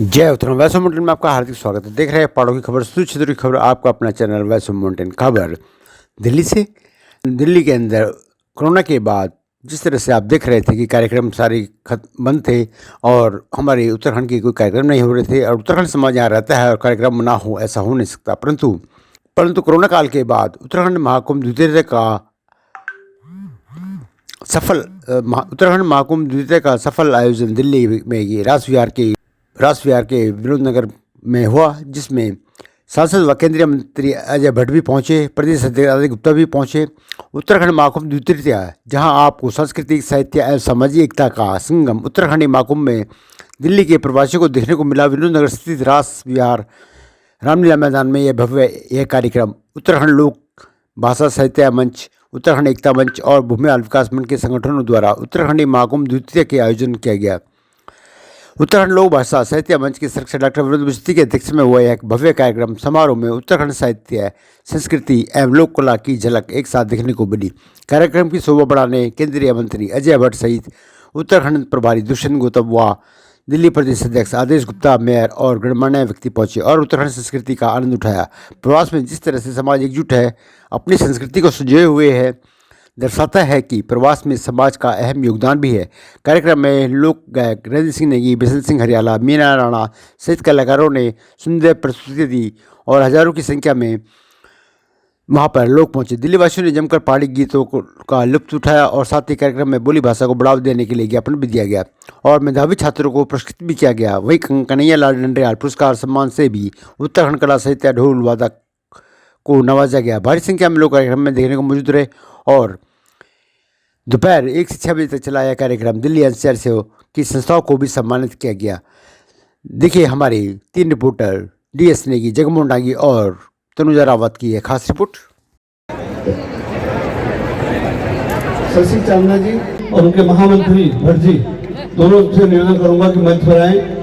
जय उत्तराखंड वैष्णो माउंटेन में आपका हार्दिक स्वागत है। देख रहे हैं पहाड़ों की खबर, सूचित की खबर, आपका अपना चैनल वैष्णो माउंटेन खबर दिल्ली से। दिल्ली के अंदर कोरोना के बाद जिस तरह से आप देख रहे थे कि कार्यक्रम सारे बंद थे और हमारे उत्तराखंड के कोई कार्यक्रम नहीं हो रहे थे, और उत्तराखंड समाज यहाँ रहता है और कार्यक्रम ना हो ऐसा हो नहीं सकता। परंतु कोरोना काल के बाद उत्तराखंड महाकुंभ द्वितीय का सफल आयोजन दिल्ली में ये रास विहार के विनोद नगर में हुआ, जिसमें सांसद व केंद्रीय मंत्री अजय भट्ट भी पहुंचे, प्रदेश अध्यक्ष अजय गुप्ता भी पहुंचे। उत्तराखंड महाकुंभ द्वितीय, जहां आपको सांस्कृतिक, साहित्य एवं सामाजिक एकता का संगम उत्तराखंडी महाकुंभ में दिल्ली के प्रवासियों को देखने को मिला। विनोद नगर स्थित रास विहार रामलीला मैदान में यह कार्यक्रम उत्तराखंड लोक भाषा साहित्य मंच, उत्तराखंड एकता मंच और भूमि बाल विकास मंच के संगठनों द्वारा उत्तराखंडी महाकुंभ द्वितीय के आयोजन किया गया। उत्तराखंड लोक भाषा साहित्य मंच के संरक्षक डॉक्टर विनोद बस्ती के अध्यक्ष में हुआ एक भव्य कार्यक्रम समारोह में उत्तराखंड साहित्य, संस्कृति एवं लोक कला की झलक एक साथ देखने को मिली। कार्यक्रम की शोभा बढ़ाने केंद्रीय मंत्री अजय भट्ट सहित उत्तराखंड प्रभारी दुष्यंत गौतम व दिल्ली प्रदेश अध्यक्ष आदेश गुप्ता, मेयर और गणमान्य व्यक्ति पहुंचे और उत्तराखंड संस्कृति का आनंद उठाया। प्रवास में जिस तरह से समाज एकजुट है, अपनी संस्कृति को सजोए हुए है, दर्शाता है कि प्रवास में समाज का अहम योगदान भी है। कार्यक्रम में लोक गायक रणजीत सिंह नेगी, बिशन सिंह हरियाला, मीना राणा सहित कलाकारों ने सुंदर प्रस्तुति दी और हजारों की संख्या में वहां पर लोग पहुंचे। दिल्ली वासियों ने जमकर पहाड़ी गीतों का लुत्फ उठाया और साथ ही कार्यक्रम में बोली भाषा को बढ़ावा देने के लिए ज्ञापन भी दिया गया और मेधावी छात्रों को पुरस्कृत भी किया गया। वहीं कन्हैया लाल डंडरियाल पुरस्कार सम्मान से भी उत्तराखंड कला साहित्य ढोल वादक को नवाजा गया। भारी संख्या में लोग कार्यक्रम में देखने को मौजूद रहे और दोपहर 1 से 6 बजे तक चला यह कार्यक्रम दिल्ली एनसीआर से की संस्थाओं को भी सम्मानित किया गया। देखिए हमारी 3 रिपोर्टर DS नेगी, जगमोहन डांगी और तनुजा रावत की एक खास रिपोर्ट। शशि चांदना जी और उनके महामंत्री भट्ट जी दोनों से निवेदन करूंगा कि मंच पर आए।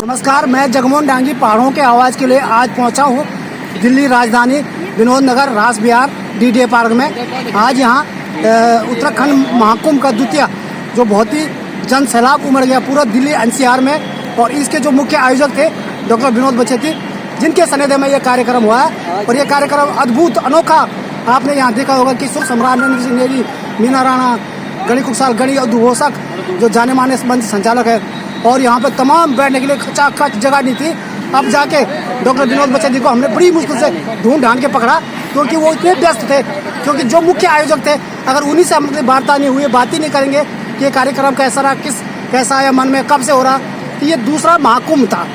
नमस्कार, मैं जगमोहन डांगी पहाड़ों के आवाज़ के लिए आज पहुंचा हूं दिल्ली राजधानी विनोद नगर रास विहार DDA पार्क में। आज यहां उत्तराखंड महाकुंभ का द्वितीय जो बहुत ही जन सैलाब उमड़ गया पूरा दिल्ली NCR में, और इसके जो मुख्य आयोजक थे डॉक्टर विनोद बस्ती, जिनके सानिध्य में यह कार्यक्रम हुआ है। और यह कार्यक्रम अद्भुत अनोखा आपने यहाँ देखा होगा कि सुर सम्राट रणजीत सिंह नेगी, मीना राणा, गणी कुकसाल, गणी उद्घोषक जो जाने माने मंच संचालक है, और यहाँ पर तमाम बैठने के लिए खचाखच जगह नहीं थी। अब जाके डॉक्टर विनोद बस्ती को हमने बड़ी मुश्किल से ढूंढ ढांड के पकड़ा, क्योंकि वो इतने व्यस्त थे। क्योंकि जो मुख्य आयोजक थे, अगर उन्हीं से हम वार्ता नहीं हुई, बात ही नहीं करेंगे कि ये कार्यक्रम कैसा रहा, कैसा आया मन में, कब से हो रहा, तो ये दूसरा महाकुंभ था।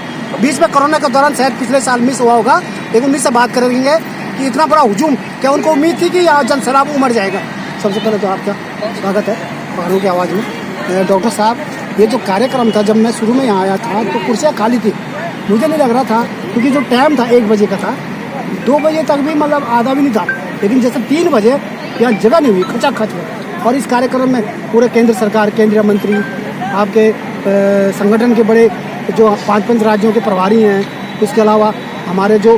बीच में कोरोना के दौरान शायद पिछले साल मिस हुआ होगा, लेकिन उन्हीं से बात करेंगे कि इतना बड़ा हुजूम, क्या उनको उम्मीद थी कि यहाँ जन सैलाब उमड़ जाएगा। सबसे पहले तो आपका स्वागत है पहाड़ों की आवाज़ में। डॉक्टर साहब, ये जो कार्यक्रम था, जब मैं शुरू में यहाँ आया था तो कुर्सियाँ खाली थी, मुझे नहीं लग रहा था, क्योंकि जो टाइम था 1 बजे का था, 2 बजे तक भी मतलब आधा भी नहीं था, लेकिन जैसे 3 बजे यहाँ जगह नहीं हुई, खचाखच में। और इस कार्यक्रम में पूरे केंद्र सरकार, केंद्रीय मंत्री, आपके संगठन के बड़े जो 5 राज्यों के प्रभारी हैं, उसके अलावा हमारे जो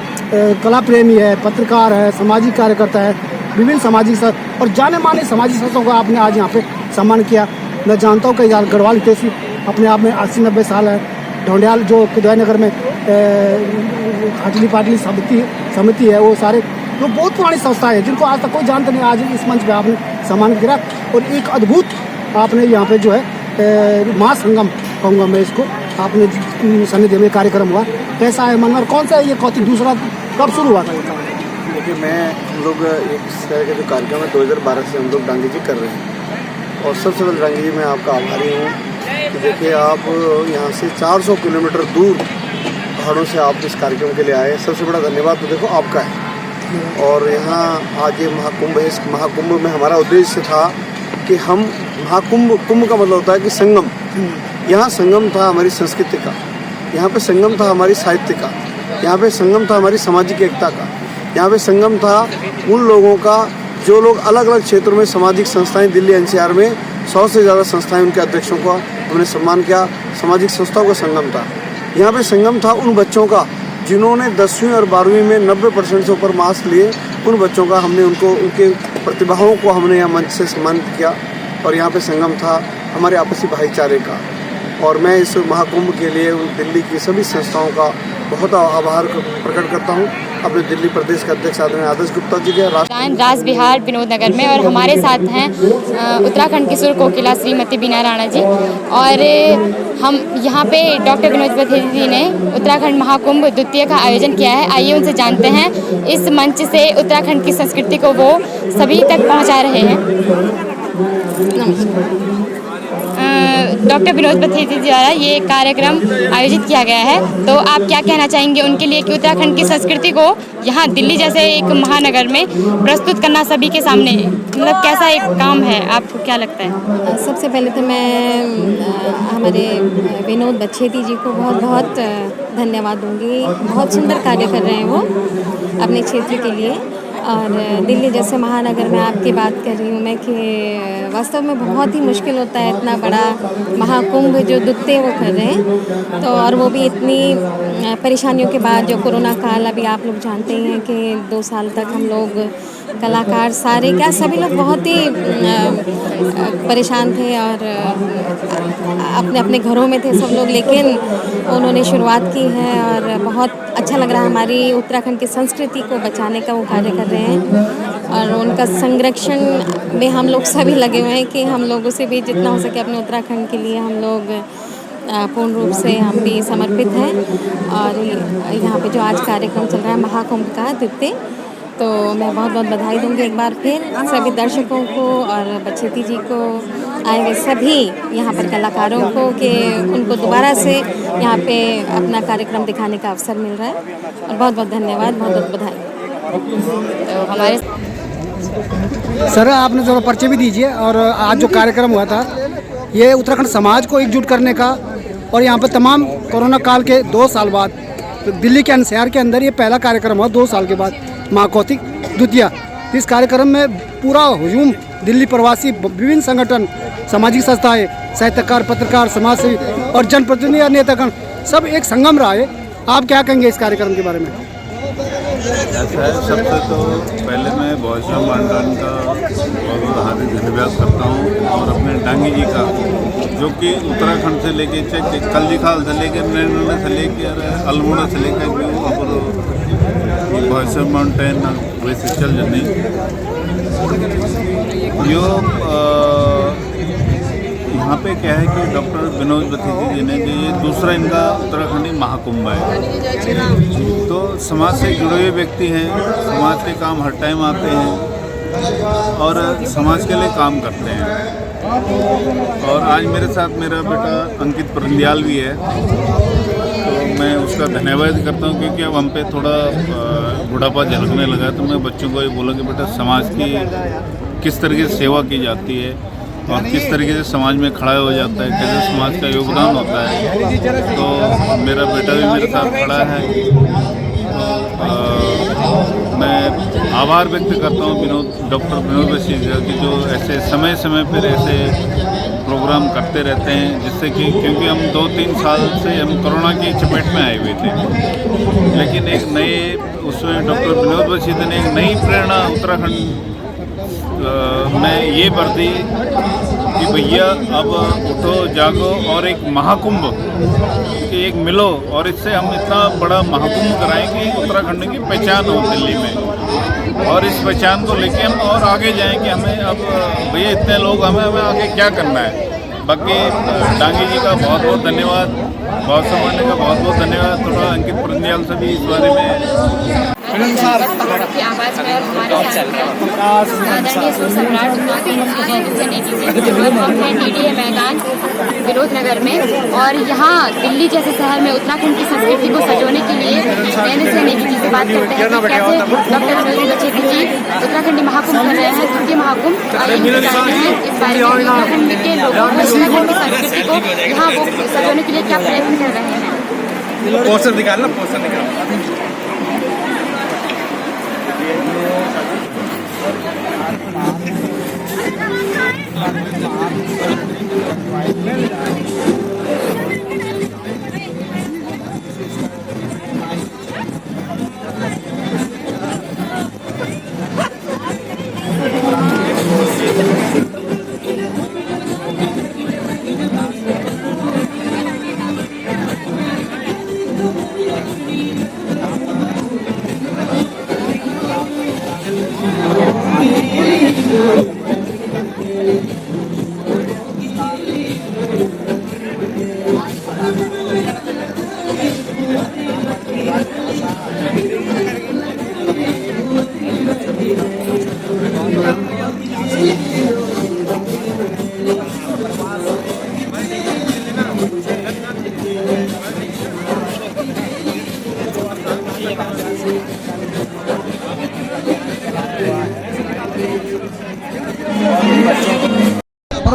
कला प्रेमी है, पत्रकार है, सामाजिक कार्यकर्ता है, विभिन्न सामाजिक और जाने माने सामाजिक संस्थाओं का आपने आज यहाँ पे सम्मान किया। मैं जानता हूँ कि गढ़वाल तहसील अपने आप में 80-90 साल है, ढोंडियाल जो कुदवाई नगर में हाटली पाटली समिति है, वो सारे जो बहुत पुरानी संस्था है जिनको आज तक कोई जानता नहीं, आज इस मंच पे आपने सम्मान किया। और एक अद्भुत आपने यहाँ पे जो है महासंगम कहूँगा मैं इसको, आपने सानिध्य में कार्यक्रम हुआ, कैसा है मन में, कौन सा ये कौतिक दूसरा कब शुरू हुआ था ये काम? देखिए, हम लोग इस तरह का जो कार्यक्रम है 2012 से हम लोग डांगी जी कर रहे हैं, और सबसे पहले डांगी जी मैं आपका आभारी हूँ कि देखिए आप यहाँ से 400 किलोमीटर दूर पहाड़ों से आप इस कार्यक्रम के लिए आए। सबसे बड़ा धन्यवाद तो देखो आपका है। और यहाँ आज ये महाकुंभ है, इस महाकुंभ में हमारा उद्देश्य था कि हम कुंभ का मतलब होता है कि संगम, यहाँ संगम था हमारी संस्कृति का। यहाँ पे संगम था हमारी साहित्य का, यहाँ पे संगम था हमारी सामाजिक एकता का, यहाँ पे संगम था उन लोगों का जो लोग अलग अलग क्षेत्रों में सामाजिक संस्थाएं, दिल्ली एनसीआर में 100 से ज़्यादा संस्थाएं, उनके अध्यक्षों का हमने सम्मान किया। सामाजिक संस्थाओं का संगम था। यहाँ पे संगम था उन बच्चों का जिन्होंने 10वीं और 12वीं में 90% से ऊपर मार्क्स लिए। उन बच्चों का हमने उनके प्रतिभाओं को हमने यहाँ मंच से सम्मानित किया। और यहाँ पे संगम था हमारे आपसी भाईचारे का। और मैं इस महाकुंभ के लिए दिल्ली की सभी संस्थाओं का बहुत आभार प्रकट करता हूँ। अपने दिल्ली प्रदेश के अध्यक्ष आदरणीय आदर्श गुप्ता जी के राज बिहार विनोद नगर में, और हमारे साथ हैं उत्तराखंड की सुर कोकिला श्रीमती बीना राणा जी। और हम यहाँ पे डॉक्टर विनोद बथेती जी ने उत्तराखंड महाकुंभ द्वितीय का आयोजन किया है। आइए उनसे जानते हैं इस मंच से उत्तराखंड की संस्कृति को वो सभी तक पहुँचा रहे हैं। डॉक्टर विनोद बथेती जी द्वारा ये कार्यक्रम आयोजित किया गया है, तो आप क्या कहना चाहेंगे उनके लिए कि उत्तराखंड की संस्कृति को यहाँ दिल्ली जैसे एक महानगर में प्रस्तुत करना सभी के सामने, मतलब कैसा एक काम है, आपको क्या लगता है? सबसे पहले तो मैं हमारे विनोद बथेती जी को बहुत बहुत धन्यवाद दूंगी। बहुत सुंदर कार्य कर रहे हैं वो अपने क्षेत्र के लिए। और दिल्ली जैसे महानगर में आपकी बात कर रही हूँ मैं कि वास्तव में बहुत ही मुश्किल होता है इतना बड़ा महाकुंभ जो द्वितीय वो कर रहे हैं, तो और वो भी इतनी परेशानियों के बाद, जो कोरोना काल अभी आप लोग जानते ही हैं कि 2 साल तक हम लोग कलाकार सारे क्या सभी लोग बहुत ही परेशान थे और अपने अपने घरों में थे सब लोग, लेकिन उन्होंने शुरुआत की है और बहुत अच्छा लग रहा है। हमारी उत्तराखंड की संस्कृति को बचाने का वो कार्य कर रहे हैं और उनका संरक्षण में हम लोग सभी लगे हुए हैं कि हम लोगों से भी जितना हो सके अपने उत्तराखंड के लिए हम लोग पूर्ण रूप से हम भी समर्पित हैं। और यहाँ पे जो आज कार्यक्रम चल रहा है महाकुंभ का द्वितीय, तो मैं बहुत बहुत बधाई दूंगी एक बार फिर सभी दर्शकों को और बथेती जी को, आए हुए सभी यहाँ पर कलाकारों को कि उनको दोबारा से यहाँ पे अपना कार्यक्रम दिखाने का अवसर मिल रहा है। और बहुत बहुत धन्यवाद, बहुत बहुत बधाई। तो हमारे सर आपने जो परिचय भी दीजिए। और आज जो कार्यक्रम हुआ था ये उत्तराखंड समाज को एकजुट करने का, और यहाँ पर तमाम कोरोना काल के 2 साल बाद तो दिल्ली के एनसीआर के अंदर ये पहला कार्यक्रम हुआ 2 साल के बाद महाकौतिक द्वितीय। इस कार्यक्रम में पूरा हुजूम दिल्ली प्रवासी विभिन्न संगठन, सामाजिक संस्थाएं, साहित्यकार, पत्रकार, समाजसेवी और जनप्रतिनिधि और नेतागण सब एक संगम रहा है। आप क्या कहेंगे इस कार्यक्रम के बारे में? ऐसा है, सबसे तो पहले मैं भौसा मंडन का बहुत हार्दिक धन्यवाद करता हूँ और अपने डांगी जी का, जो कि उत्तराखंड से लेके कल्जीखाल से लेके नैना से लेके अल्मोड़ा से लेकर भौसा माउंटेन वैसे चल जाने यो यहाँ पे क्या है कि डॉक्टर विनोद बथेती जी ने ये दूसरा इनका उत्तराखंडी महाकुंभ है। तो समाज से जुड़े हुए व्यक्ति हैं, समाज के काम हर टाइम आते हैं और समाज के लिए काम करते हैं। और आज मेरे साथ मेरा बेटा अंकित परंदियाल भी है, तो मैं उसका धन्यवाद करता हूँ क्योंकि अब हम पे थोड़ा बुढ़ापा झलकने लगा। तो मैं बच्चों को ये बोला कि बेटा समाज की किस तरीके से सेवा की जाती है और किस तरीके से समाज में खड़ा हो जाता है, कैसे समाज का योगदान होता है। तो मेरा बेटा भी मेरे साथ खड़ा है। मैं आभार व्यक्त करता हूँ डॉक्टर विनोद बथेती जी की, जो ऐसे समय समय पर ऐसे प्रोग्राम करते रहते हैं, जिससे कि क्योंकि हम 2-3 साल से हम कोरोना की चपेट में आए हुए थे, लेकिन एक नए उसमें डॉक्टर विनोद बथेती ने एक नई प्रेरणा उत्तराखंड में ये भर दी कि भैया अब उठो जागो और एक महाकुंभ कि एक मिलो और इससे हम इतना बड़ा महाकुंभ कराएं कि उत्तराखंड की पहचान हो दिल्ली में, और इस पहचान को लेके हम और आगे जाएं कि हमें अब भैया इतने लोग हमें आगे क्या करना है। बाकी डांगी जी का बहुत बहुत धन्यवाद, बहुत समाने का बहुत बहुत धन्यवाद। थोड़ा अंकित परंदियाल से भी इस बारे में की आवाज़ में हमारे साथ आदरणीय सुर सम्राट DDA मैदान विनोद नगर में, और यहाँ दिल्ली जैसे शहर में उत्तराखंड की संस्कृति को सजोने के लिए नैना से नेगी जी से बात करते हैं कि कैसे डॉक्टर विनोद बथेती जी उत्तराखंडी महाकुंभ कर रहे हैं, द्वितीय महाकुंभ। आइए जानते हैं इस बारे में उत्तराखंड के लोगों को उत्तराखंड की संस्कृति को यहाँ वो सजोने के लिए क्या प्रयत्न कर रहे हैं। पोस्टर निकालना, पोस्टर निकालना।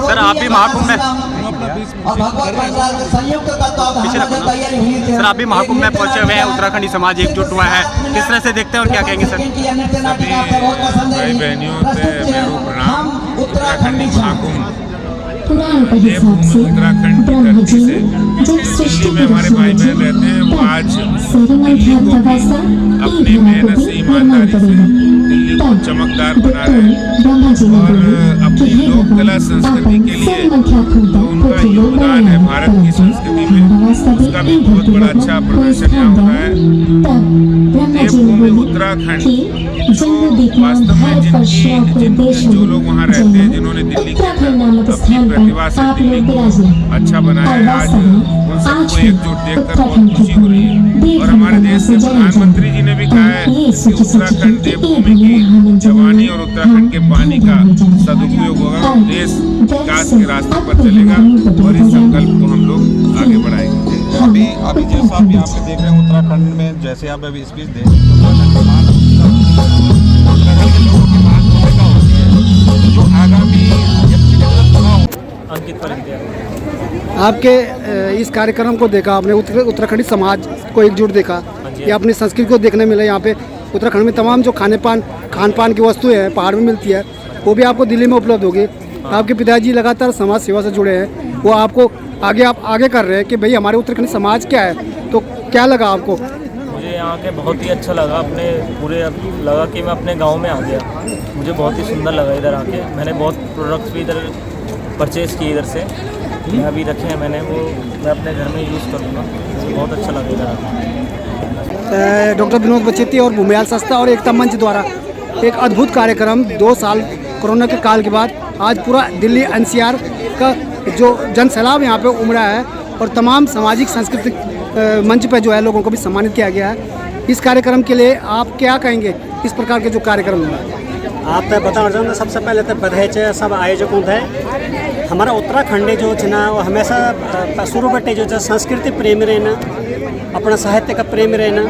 सर आप भी महाकुंभ में सर आप भी महाकुंभ में पहुंचे हुए हैं, उत्तराखंडी समाज एकजुट हुआ है, किस तरह से देखते हैं और क्या कहेंगे सर? सभी भाई बहनियों से मेरा प्रणाम। उत्तराखंडी महाकुंभ देवभूमि उत्तराखंड की धरती से दिल्ली में हमारे भाई बहन रहते हैं, वो आज दिल्ली को भी अपनी मेहनत से ईमानदारी से दिल्ली को चमकदार बना रहे हैं और अपनी लोक कला संस्कृति के लिए जो उनका योगदान है भारत की संस्कृति में, उसका भी बहुत बड़ा अच्छा प्रदर्शन यहाँ हो रहा है। देवभूमि उत्तराखंड जो वास्तव में जो लोग वहाँ रहते हैं, जिन्होंने दिल्ली के अंदर अपनी प्रतिभा से दिल्ली को अच्छा बनाया है, आज उन सबको एकजुट देखकर बहुत खुशी हो रही है। और हमारे देश के प्रधानमंत्री जी ने भी कहा है कि उत्तराखंड देवभूमि की जवानी और उत्तराखंड के पानी का सदुपयोग होगा, देश विकास के रास्ते पर चलेगा और इस संकल्प को हम लोग आगे बढ़ाएंगे। अभी जैसा आप यहाँ पे देख रहे हैं उत्तराखंड में, जैसे आप अभी स्पीच दे जो आगामी आपके इस कार्यक्रम को देखा आपने, उत्तराखंडी समाज को एकजुट देखा, या अपनी संस्कृति को देखने मिला। यहाँ पे उत्तराखंड में तमाम जो खान पान की वस्तुएं हैं पहाड़ में मिलती है, वो भी आपको दिल्ली में उपलब्ध होगी। आपके पिताजी लगातार समाज सेवा से जुड़े हैं, वो आपको आगे कर रहे हैं कि भाई हमारे उत्तराखंडी समाज क्या है, तो क्या लगा आपको? मुझे यहाँ के बहुत ही अच्छा लगा, अपने पूरे लगा कि मैं अपने गांव में आ गया। मुझे बहुत ही सुंदर लगा इधर आके। मैंने बहुत प्रोडक्ट्स भी इधर परचेज़ किए इधर से, यहाँ भी रखे हैं मैंने, वो मैं अपने घर में यूज़ करूँगा। मुझे बहुत अच्छा लगा इधर आके। डॉक्टर विनोद बचेती और भूमियाल संस्था और एकता मंच द्वारा एक अद्भुत कार्यक्रम, 2 साल कोरोना के काल के बाद आज पूरा दिल्ली NCR का जो जन सैलाब यहाँ पे उमड़ा है और तमाम सामाजिक सांस्कृतिक मंच पे जो है लोगों को भी सम्मानित किया गया है। इस कार्यक्रम के लिए आप क्या कहेंगे, इस प्रकार के जो कार्यक्रम हैं? आप तो बताना चाहूँगा, सबसे पहले तो बधाई चाहिए सब आयोजकों थे। हमारा उत्तराखंड जो ना वो हमेशा शुरू बटे जो संस्कृति प्रेमी रहना, अपना साहित्य का प्रेमी रहना,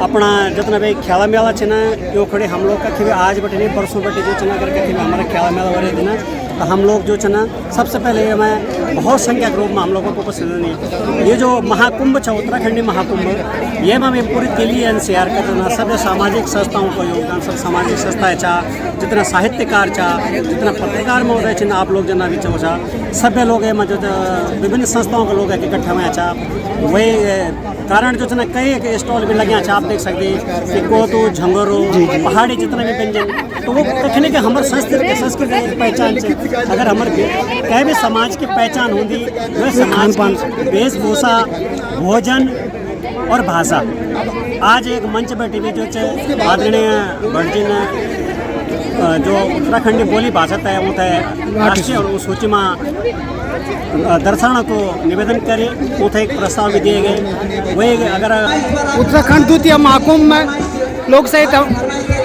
अपना जितना भी ख्याला मेला छना यो खड़े हम लोग का आज बटे नहीं परसों बटे जो चना करके हमारा ख्याला मेला हो रहे थे ना, तो हम लोग जो चना सबसे पहले मैं बहुत संख्यक रूप में हम लोगों को पसंद नहीं। ये जो महाकुंभ था उत्तराखंडी महाकुंभ, ये मैं पूरी दिल्ली NCR का जो सब सामाजिक संस्थाओं का योगदान, सब सामाजिक संस्थाएं चाह, जितना साहित्यकार चाह, जितना पत्रकार महोदय चिन्ह आप लोग जना भी चाह, सभ्य लोग है जो विभिन्न संस्थाओं के लोग इकट्ठा हुए चाह, वही कारण जो ना कई स्टॉल भी लगे अच्छा आप देख सकते हैं कि कोतो झंगरो पहाड़ी जितना भी व्यंजन, तो वो कखने के हमारे संस्कृति की पहचान है। अगर हमारे कहीं भी समाज की पहचान होती वह समाज की वेशभूषा, भोजन और भाषा। आज एक मंच पर टीवी जो आदरणीय बड़जिन जो उत्तराखंडी बोली भाषा है वो है राष्ट्रीय और सूची में दर्शाना को निवेदन करे, वो थे एक प्रस्ताव भी दिए गए। वही अगर उत्तराखंड द्वितीय महाकुंभ में लोक साहित्य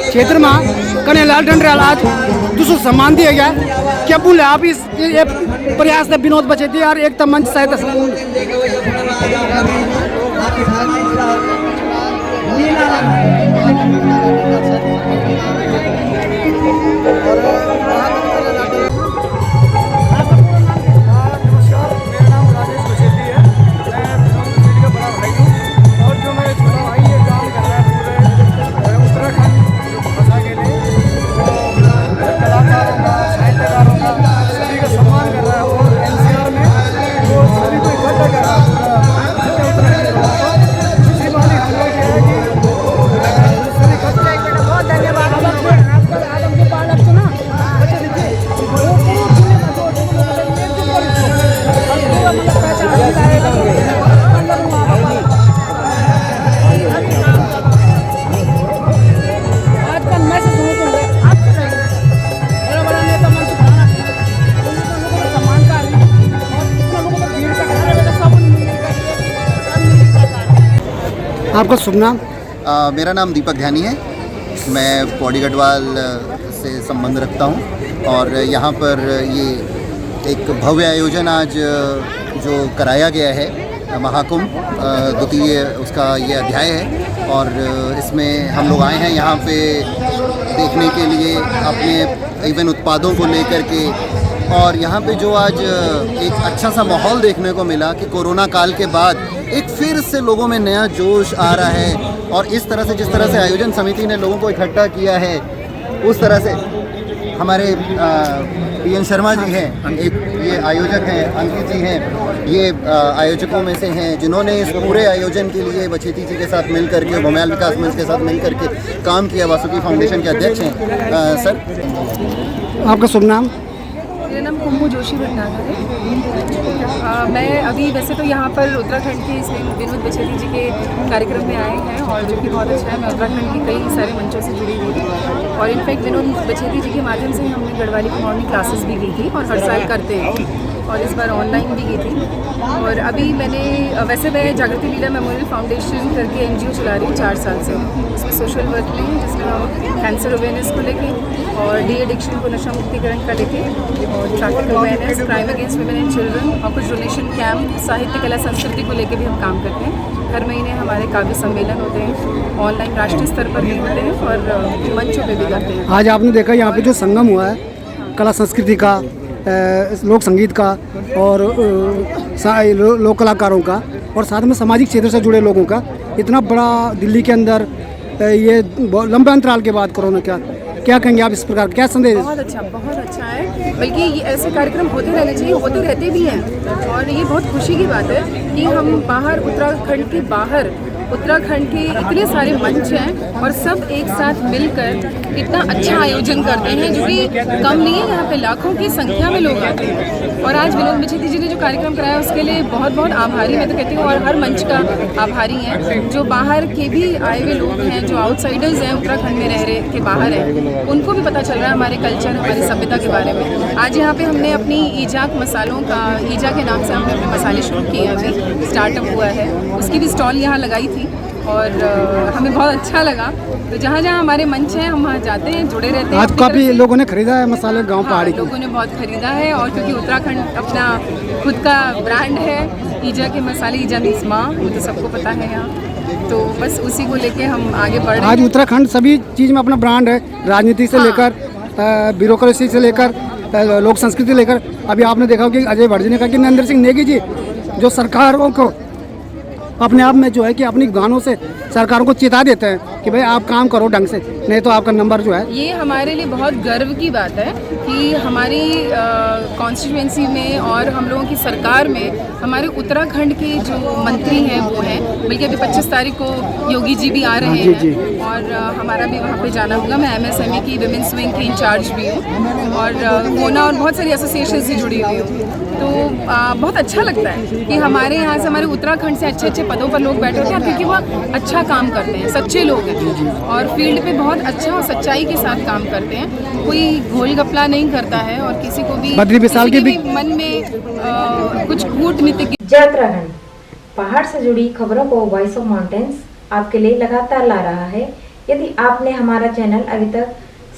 क्षेत्र में कन्हैयालाल डंडराल आज दूसरा सम्मान दिया गया। क्या बोले आप इस ये प्रयास ने विनोद बचेती और एकता मंच साहित्य आपका शुभ नाम? मेरा नाम दीपक ध्यानी है। मैं पौड़ी गढ़वाल से संबंध रखता हूँ और यहाँ पर ये एक भव्य आयोजन आज जो कराया गया है महाकुंभ द्वितीय उसका ये अध्याय है और इसमें हम लोग आए हैं यहाँ पे देखने के लिए अपने इवन उत्पादों को लेकर के। और यहाँ पे जो आज एक अच्छा सा माहौल देखने को मिला कि कोरोना काल के बाद एक फिर से लोगों में नया जोश आ रहा है और इस तरह से जिस तरह से आयोजन समिति ने लोगों को इकट्ठा किया है उस तरह से हमारे पीएन शर्मा जी हैं, एक ये आयोजक हैं, अंकित जी हैं, ये आयोजकों में से हैं जिन्होंने इस पूरे आयोजन के लिए बछेती जी के साथ मिल करके भोमयाल विकास मंच के साथ मिल करके काम किया। वासुकी फाउंडेशन के अध्यक्ष हैं सर। आपका शुभ नाम? मेरा नाम कुम्भू जोशी भटनागर है। मैं अभी वैसे तो यहाँ पर उत्तराखंड के इस विनोद बछेती जी के कार्यक्रम में आए हैं और जो कि बहुत अच्छा है। मैं उत्तराखंड के कई सारे मंचों से जुड़ी हुई थी और इनफैक्ट विनोद बछेती जी के माध्यम से हमने गढ़वाली की मॉर्निंग क्लासेस भी की थी और हर साल करते हैं और इस बार ऑनलाइन भी की थी। और अभी मैंने वैसे मैं जागृति लीला मेमोरियल फाउंडेशन करके एनजीओ चला रही हूँ 4 साल से। इसमें सोशल वर्क में है जिसमें हम कैंसर अवेयरनेस को लेके और डी एडिक्शन को नशा मुक्तिकरण का लेके और traffic awareness, crime against women and children और कुछ डोनेशन कैंप, साहित्य कला संस्कृति को लेके भी हम काम करते हैं। हर महीने हमारे काव्य सम्मेलन होते हैं, ऑनलाइन राष्ट्रीय स्तर पर भी होते हैं और मंचों पे भी करते हैं। आज आपने देखा यहाँ पे जो संगम हुआ है कला संस्कृति का, लोक संगीत का और लोक कलाकारों का और साथ में सामाजिक क्षेत्र से जुड़े लोगों का, इतना बड़ा दिल्ली के अंदर ये लंबे अंतराल के बाद कोरोना क्या कहेंगे आप इस प्रकार, क्या संदेश? बहुत अच्छा है। बल्कि ये ऐसे कार्यक्रम होते रहने चाहिए, होते रहते भी हैं और ये बहुत खुशी की बात है कि हम बाहर उत्तराखंड के बाहर उत्तराखंड के इतने सारे मंच हैं और सब एक साथ मिलकर इतना अच्छा आयोजन करते हैं जो कि कम नहीं है। यहाँ पे लाखों की संख्या में लोग आते हैं और आज विनोद बछेती जी ने जो कार्यक्रम कराया उसके लिए बहुत बहुत आभारी मैं तो कहती हूँ और हर मंच का आभारी हैं। जो बाहर के भी आए हुए लोग हैं, जो आउटसाइडर्स हैं, उत्तराखंड में रह रहे के बाहर हैं, उनको भी पता चल रहा है हमारे कल्चर, हमारी सभ्यता के बारे में। आज यहाँ पे हमने अपनी ईजाक मसालों का, ईजा के नाम से हमने अपने मसाले शुरू किए, अभी स्टार्टअप हुआ है, उसकी भी स्टॉल यहाँ लगाई थी और हमें बहुत अच्छा लगा। तो जहाँ जहाँ हमारे मंच हैं हम वहाँ जाते हैं, जुड़े रहते हैं। आज काफ़ी लोगों ने खरीदा है मसाले गांव पहाड़ी के। लोगों ने बहुत खरीदा है और क्योंकि उत्तराखंड अपना खुद का ब्रांड है, ईजा के मसाले, ईजा मीन्स माँ, वो तो सबको पता है यहाँ। तो बस उसी को लेके हम आगे बढ़ रहे हैं। आज उत्तराखंड सभी चीज़ में अपना ब्रांड है, राजनीति से लेकर ब्यूरोक्रेसी से लेकर लोक संस्कृति लेकर। अभी आपने देखा कि अजय भट्ट जी ने कहा कि नरेंद्र सिंह नेगी जी जो सरकारों को अपने आप में जो है कि अपनी गानों से सरकारों को चेता देते हैं कि भाई आप काम करो ढंग से, नहीं तो आपका नंबर जो है। ये हमारे लिए बहुत गर्व की बात है कि हमारी कॉन्स्टिट्यूएंसी में और हम लोगों की सरकार में हमारे उत्तराखंड के जो मंत्री हैं वो हैं। बल्कि अभी 25 तारीख को योगी जी भी आ रहे हैं और हमारा भी वहाँ पे जाना होगा। मैं MSME की विमेंस विंग की इंचार्ज भी हूँ और कोना और बहुत सारी एसोसिएशन से जुड़ी हुई हूँ। तो बहुत अच्छा लगता है कि हमारे यहाँ से, हमारे उत्तराखंड से अच्छे अच्छे पदों पर लोग बैठे होते हैं क्योंकि वो अच्छा काम करते हैं, सच्चे लोग हैं और फील्ड पे बहुत अच्छा और सच्चाई के साथ काम करते हैं। कोई घोल गपला नहीं करता है और किसी को भी किसी के भी मन में कुछ कूटनीति की। जय उत्तराखंड, पहाड़ से जुड़ी खबरों को वॉइस ऑफ माउंटेन्स आपके लिए लगातार ला रहा है। यदि आपने हमारा चैनल अभी तक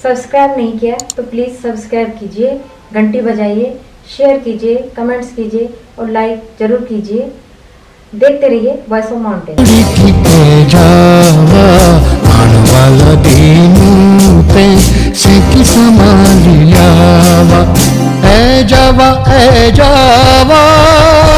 सब्सक्राइब नहीं किया तो प्लीज़ सब्सक्राइब कीजिए, घंटी बजाइए, शेयर कीजिए, कमेंट्स कीजिए और लाइक जरूर कीजिए। देखते रहिए voice of mountains. A Java